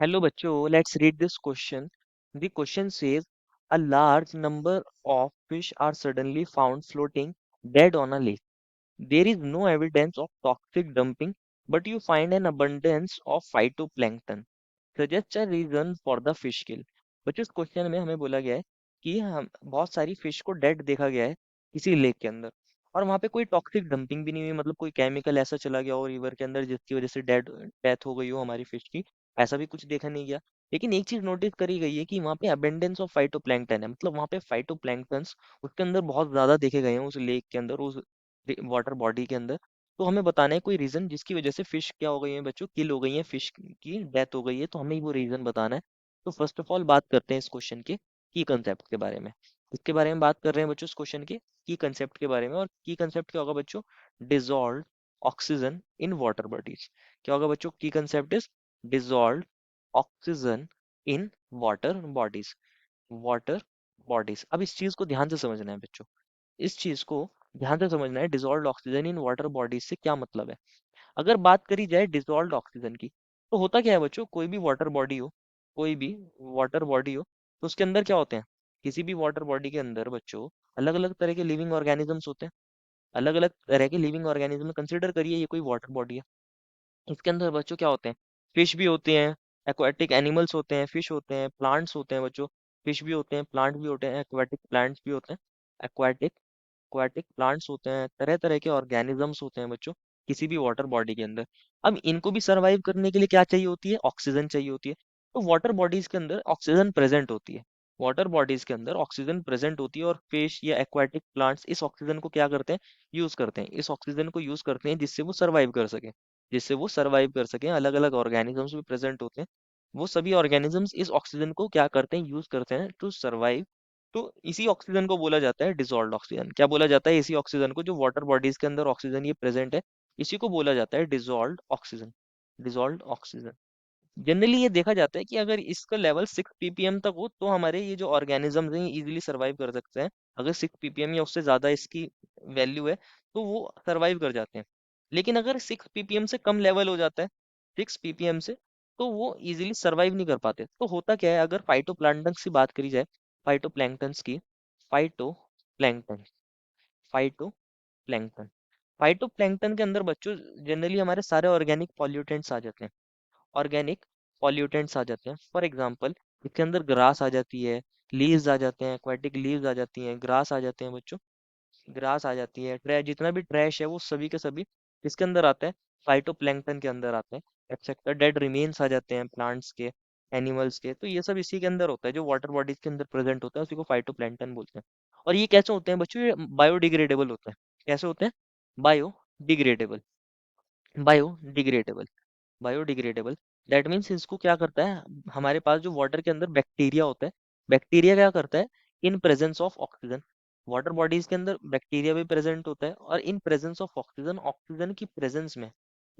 Hello bachcho, let's read this question. The question says a large number of fish are suddenly found floating dead on a lake. There is no evidence of toxic dumping, but you find an abundance of phytoplankton. Suggests a reason for the fish kill. बच्चों इस question में हमें बोला गया है कि हम बहुत सारी फिश को डेड देखा गया है किसी लेक के अंदर और वहां पे कोई टॉक्सिक डंपिंग भी नहीं हुई मतलब कोई केमिकल ऐसा चला गया हो रिवर के अंदर जिसकी वजह से डेड डेथ हो गई हो हमारी फिश की। ऐसा भी कुछ देखा नहीं गया। लेकिन एक चीज नोटिस करी गई है कि वहाँ पे अबेंडेंस ऑफ फाइटोप्लैंक्टन है मतलब वहाँ पे फाइटोप्लैंक्टन्स उसके अंदर बहुत ज्यादा देखे गए हैं उस लेक के अंदर उस वाटर बॉडी के अंदर। तो हमें बताना है कोई रीजन जिसकी वजह से फिश क्या हो गई है बच्चों किल हो गई है फिश की डेथ हो गई है तो हमें वो रीजन बताना है। तो फर्स्ट ऑफ ऑल बात करते हैं इस क्वेश्चन के की कंसेप्ट के बारे में। इसके बारे में बात कर रहे हैं बच्चों इस क्वेश्चन के की कंसेप्ट के बारे में और की कंसेप्ट क्या होगा बच्चों। Dissolve oxygen in water bodies. क्या होगा बच्चों की concept is dissolve oxygen in water bodies. Water bodies अब इस चीज को ध्यान से समझना है बच्चों। इस चीज को ध्यान से समझना है dissolve oxygen in water bodies से क्या मतलब है। अगर बात करी जाए डिजॉल्व ऑक्सीजन की तो होता क्या है बच्चों कोई भी वाटर बॉडी हो कोई भी वाटर बॉडी हो तो उसके अंदर क्या होते हैं। किसी भी वाटर बॉडी के अंदर बच्चों अलग अलग तरह के लिविंग ऑर्गेनिजम्स होते हैं। अलग अलग तरह के लिविंग ऑर्गेनिज्म कंसिडर करिए ये कोई वाटर बॉडी है। इसके अंदर बच्चों क्या होते हैं। फिश भी होते हैं एक्वाटिक एनिमल्स होते हैं फिश होते हैं प्लांट्स होते हैं बच्चों। फिश भी होते हैं प्लांट भी होते हैं एक्वाटिक प्लांट्स भी होते हैं। एक्वाटिक एक्वाटिक प्लांट्स होते हैं तरह तरह के ऑर्गेनिजम्स होते हैं बच्चों किसी भी वाटर बॉडी के अंदर। अब इनको भी सरवाइव करने के लिए क्या चाहिए होती है ऑक्सीजन चाहिए होती है। तो वाटर बॉडीज के अंदर ऑक्सीजन प्रेजेंट होती है। वाटर बॉडीज के अंदर ऑक्सीजन प्रेजेंट होती है और फिश या एक्वाटिक प्लांट्स इस ऑक्सीजन को क्या करते हैं यूज करते हैं इस ऑक्सीजन को यूज करते हैं जिससे वो सरवाइव कर सके। जिससे वो सरवाइव कर सकें अलग अलग ऑर्गेनिजम्स भी प्रेजेंट होते हैं। वो सभी ऑर्गेनिजम्स इस ऑक्सीजन को क्या करते हैं यूज करते हैं टू सरवाइव। तो इसी ऑक्सीजन को बोला जाता है डिसॉल्व्ड ऑक्सीजन। क्या बोला जाता है इसी ऑक्सीजन को जो वाटर बॉडीज के अंदर ऑक्सीजन ये प्रेजेंट है इसी को बोला जाता है dissolved oxygen. Dissolved oxygen. Generally ये देखा जाता है कि अगर इसका लेवल 6 ppm तक हो तो हमारे ये जो ऑर्गेनिजम्स हैं इजीली सरवाइव कर सकते हैं। अगर 6 ppm या उससे ज्यादा इसकी वैल्यू है तो वो सरवाइव कर जाते हैं। लेकिन अगर 6 ppm से कम लेवल हो जाता है 6 ppm से तो वो इजीली सरवाइव नहीं कर पाते। तो होता क्या है अगर फाइटोप्लैंक्टन्स की बात करी जाए फाइटोप्लैंक्टन्स की फाइटोप्लैंक्टन फाइटोप्लैंक्टन फाइटोप्लैंक्टन के अंदर बच्चों जनरली हमारे सारे ऑर्गेनिक पॉल्यूटेंट्स आ जाते हैं। ऑर्गेनिक पॉल्यूटेंट्स आ जाते हैं फॉर एग्जांपल इसके अंदर ग्रास आ जाती है लीव्स आ जाते हैं एक्वाटिक लीव्स आ जाती हैं ग्रास आ जाते हैं बच्चों। ग्रास आ जाती है ट्रैश जितना भी ट्रैश है वो सभी के सभी किसके अंदर आता है फाइटोप्लैंक्टन के अंदर आते हैं। एक्सेट्रा डेड रिमेन्स आ जाते हैं प्लांट्स के एनिमल्स के तो ये सब इसी के अंदर होता है जो वाटर बॉडीज के अंदर प्रेजेंट होता है उसी को फाइटोप्लैंक्टन बोलते हैं। और ये कैसे होते हैं बच्चों ये बायोडिग्रेडेबल होते हैं। कैसे होते हैं biodegradable biodegradable biodegradable. That means इसको क्या करता है हमारे पास जो वाटर के अंदर बैक्टीरिया होता है बैक्टीरिया क्या करता है in presence of oxygen. Water bodies के अंदर बैक्टीरिया भी प्रेजेंट होता है और in presence of oxygen oxygen की प्रेजेंस में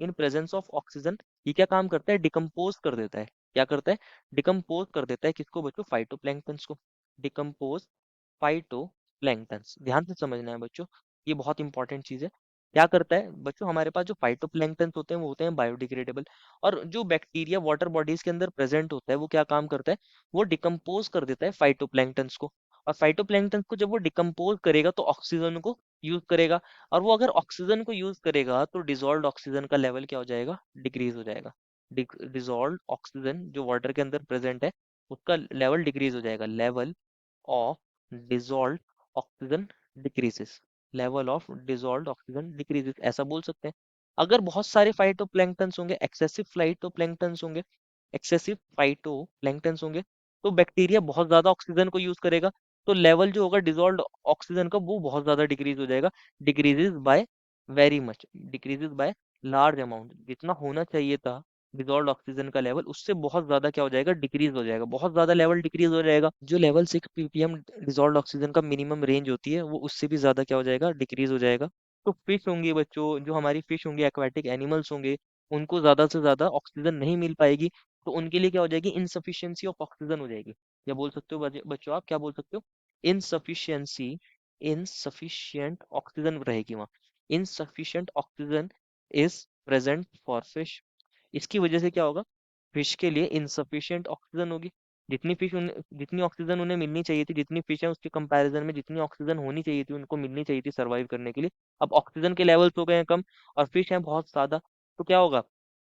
इन प्रेजेंस ऑफ ऑक्सीजन ये क्या काम करता है डिकम्पोज कर देता है। क्या करता है डिकम्पोज कर देता है किसको बच्चों फाइटोप्लैंक्टन्स को। डिकम्पोज फाइटोप्लैंक्टन्स ध्यान से समझना है बच्चों ये बहुत इंपॉर्टेंट चीज है। क्या करता है बच्चों हमारे पास जो फाइटोप्लैंक्टन्स होते हैं वो होते हैं बायोडिग्रेडेबल। और जो बैक्टीरिया वाटर बॉडीज के अंदर प्रेजेंट होता है वो क्या काम करता है वो डिकम्पोज कर देता है फाइटोप्लैंक्टन्स को। और फाइटोप्लैंक्टन्स को जब वो डिकम्पोज करेगा तो ऑक्सीजन को यूज करेगा। और वो अगर ऑक्सीजन को यूज करेगा तो डिजॉल्व ऑक्सीजन का लेवल क्या हो जाएगा डिक्रीज हो जाएगा। डिजॉल्व ऑक्सीजन जो वाटर के अंदर प्रेजेंट है उसका लेवल डिक्रीज हो जाएगा। Level of dissolve oxygen decreases. Level of dissolve oxygen decreases ऐसा बोल सकते हैं। अगर बहुत सारे फाइटोप्लैंक्टन्स होंगे एक्सेसिव फाइटोप्लैंक्टन्स होंगे एक्सेसिव फाइटोप्लैंक्टन्स होंगे तो बैक्टीरिया बहुत ज्यादा ऑक्सीजन को यूज करेगा। तो लेवल जो होगा डिजॉल्व ऑक्सीजन का वो बहुत ज्यादा डिक्रीज हो जाएगा। Decreases by very much decreases by large amount जितना होना चाहिए था डिजॉल्व ऑक्सीजन का लेवल उससे बहुत ज्यादा क्या हो जाएगा डिक्रीज हो जाएगा बहुत ज्यादा लेवल डिक्रीज हो जाएगा। जो लेवल 6 ppm डिजॉल्व ऑक्सीजन का मिनिमम रेंज होती है वो उससे भी ज्यादा क्या हो जाएगा डिक्रीज हो जाएगा। तो फिश होंगी बच्चों जो हमारी फिश होंगी एक्वाटिक एनिमल्स होंगे उनको ज्यादा से ज्यादा ऑक्सीजन नहीं मिल पाएगी। तो उनके लिए क्या हो जाएगी इनसफिशियंसी ऑफ ऑक्सीजन हो जाएगी। क्या बोल सकते हो बच्चों आप क्या बोल सकते हो इनसफिशियंसी इनसफिशियंट ऑक्सीजन रहेगी वहाँ। Insufficient oxygen is present for fish. इसकी वजह से क्या होगा फिश के लिए इनसफिशिएंट ऑक्सीजन होगी। जितनी ऑक्सीजन उन्हें मिलनी चाहिए थी, जितनी फिश है उसके कंपैरिजन में जितनी ऑक्सीजन होनी चाहिए थी, उनको मिलनी चाहिए थी सरवाइव करने के लिए, अब ऑक्सीजन के लेवल्स हो गए हैं कम और फिश है बहुत ज्यादा। तो क्या होगा,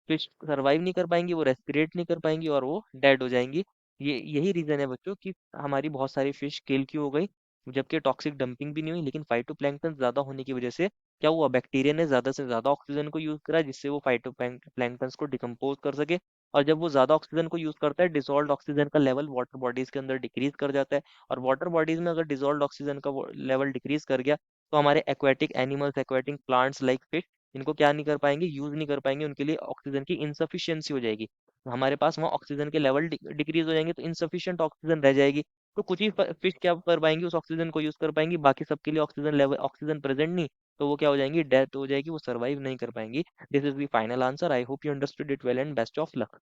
फिश सरवाइव नहीं कर पाएंगी, वो रेस्पिरेट नहीं कर पाएंगी और वो डेड हो जाएंगी। ये यही रीजन है बच्चों कि हमारी बहुत सारी फिश किल क्यों हो गई, जबकि टॉक्सिक डंपिंग भी नहीं हुई, लेकिन फाइटोप्लैंक्टन ज्यादा होने की वजह से क्या हुआ, बैक्टीरिया ने ज्यादा से ज्यादा ऑक्सीजन को यूज करा, जिससे वो फाइटोप्लैंक्टन्स को डिकम्पोज कर सके। और जब वो ज्यादा ऑक्सीजन को यूज करता है, डिसॉल्व्ड ऑक्सीजन का लेवल वाटर बॉडीज के अंदर डिक्रीज कर जाता है। और वाटर बॉडीज में अगर डिसॉल्व्ड ऑक्सीजन का लेवल डिक्रीज कर गया, तो हमारे aquatic animals, aquatic plants like fish, इनको क्या नहीं कर पाएंगे, यूज नहीं कर पाएंगे, उनके लिए ऑक्सीजन की इनसफिशियंसी हो जाएगी। तो हमारे पास वहाँ ऑक्सीजन के लेवल डिक्रीज हो जाएंगे, तो इनसफिशियंट ऑक्सीजन रह जाएगी। तो कुछ ही फिश क्या कर पाएंगी, उस ऑक्सीजन को यूज कर पाएंगी, बाकी सबके लिए ऑक्सीजन लेवल, ऑक्सीजन प्रेजेंट नहीं, तो वो क्या हो जाएंगी, डेथ हो जाएगी, वो सर्वाइव नहीं कर पाएंगी। This is the final answer. I hope you understood it well and best of luck.